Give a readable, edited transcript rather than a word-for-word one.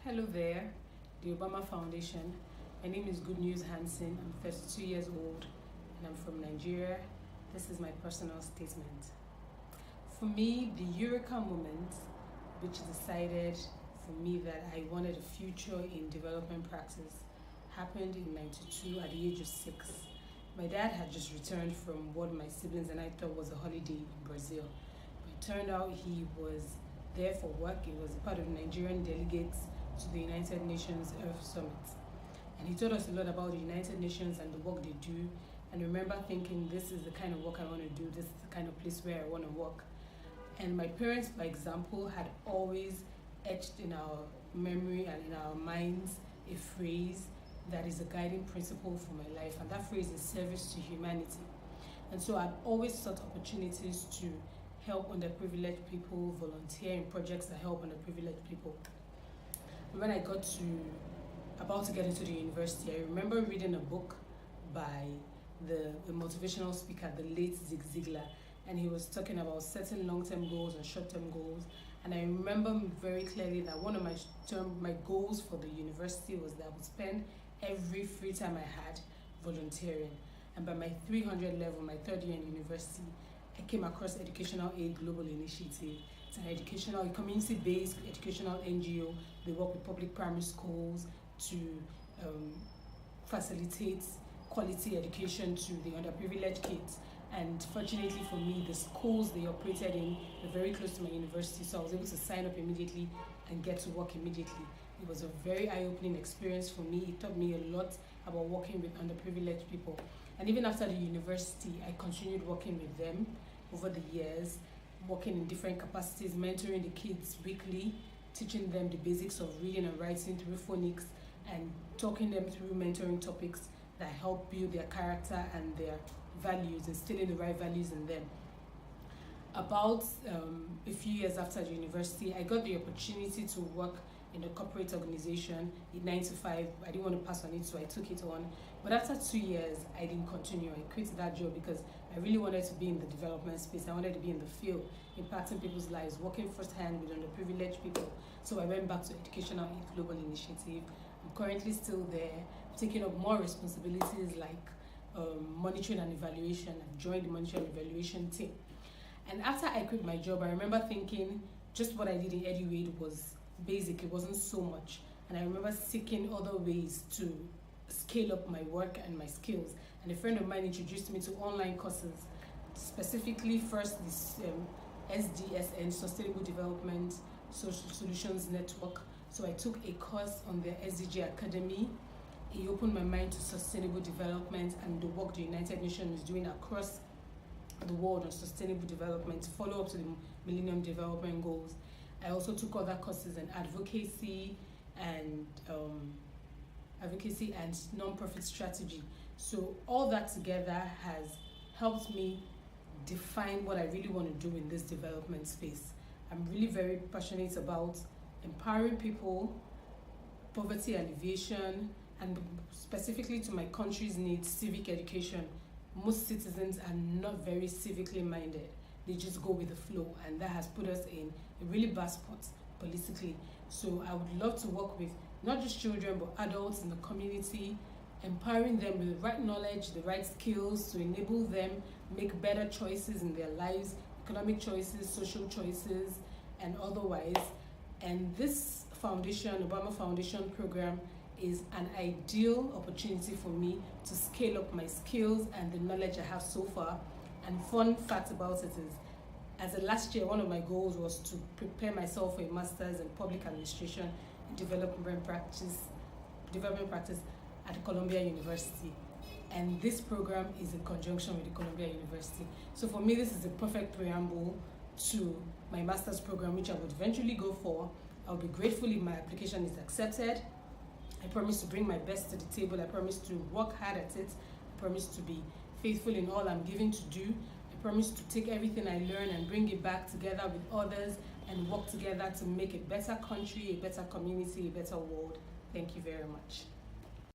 Hello there, the Obama Foundation. My name is Goodnews Hanson. I'm 32 years old and I'm from Nigeria. This is my personal statement. For me, the Eureka moment, which decided for me that I wanted a future in development practice, happened in '92 at the age of 6. My dad had just returned from what my siblings and I thought was a holiday in Brazil. But it turned out he was there for work. He was part of the Nigerian delegates to the United Nations Earth Summit. And he taught us a lot about the United Nations and the work they do. And I remember thinking, this is the kind of work I want to do, this is the kind of place where I want to work. And my parents, by example, had always etched in our memory and in our minds a phrase that is a guiding principle for my life. And that phrase is service to humanity. And so I've always sought opportunities to help underprivileged people, volunteer in projects that help underprivileged people. When I got about to get into the university, I remember reading a book by the motivational speaker, the late Zig Ziglar, and he was talking about setting long-term goals and short-term goals. And I remember very clearly that one of my goals for the university was that I would spend every free time I had volunteering. And by my 300 level, my third year in university, I came across Educational Aid Global Initiative. It's an community-based educational NGO. They work with public primary schools to facilitate quality education to the underprivileged kids. And fortunately for me, the schools they operated in were very close to my university, so I was able to sign up immediately and get to work immediately. It was a very eye-opening experience for me. It taught me a lot about working with underprivileged people. And even after the university, I continued working with them over the years, working in different capacities, mentoring the kids weekly, teaching them the basics of reading and writing through phonics, and talking them through mentoring topics that help build their character and their values, instilling the right values in them. About a few years after the university, I got the opportunity to work in a corporate organization in 9 to 5. I didn't want to pass on it, so I took it on. But after 2 years, I didn't continue. I quit that job because I really wanted to be in the development space. I wanted to be in the field, impacting people's lives, working firsthand with underprivileged people. So I went back to Educational Aid Global Initiative. I'm currently still there, taking up more responsibilities like monitoring and evaluation. I've joined the monitoring and evaluation team. And after I quit my job, I remember thinking just what I did in EduAid was basic. It wasn't so much. And I remember seeking other ways to scale up my work and my skills. And a friend of mine introduced me to online courses, specifically first this SDSN, Sustainable Development Social Solutions Network. So I took a course on their SDG Academy. It opened my mind to sustainable development and the work the United Nations is doing across the world on sustainable development, follow up to the Millennium Development Goals. I also took other courses in advocacy and non-profit strategy. So all that together has helped me define what I really want to do in this development space. I'm really very passionate about empowering people, poverty alleviation, and specifically to my country's needs, civic education. Most citizens are not very civically minded. They just go with the flow, and that has put us in a really bad spot politically. So I would love to work with not just children, but adults in the community, empowering them with the right knowledge, the right skills to enable them make better choices in their lives, economic choices, social choices, and otherwise. And this foundation, Obama Foundation program, is an ideal opportunity for me to scale up my skills and the knowledge I have so far. And fun fact about it is, as a last year, one of my goals was to prepare myself for a master's in public administration and development practice at Columbia University. And this program is in conjunction with the Columbia University. So for me, this is a perfect preamble to my master's program, which I would eventually go for. I'll be grateful if my application is accepted. I promise to bring my best to the table. I promise to work hard at it. I promise to be faithful in all I'm given to do. I promise to take everything I learn and bring it back together with others and work together to make a better country, a better community, a better world. Thank you very much.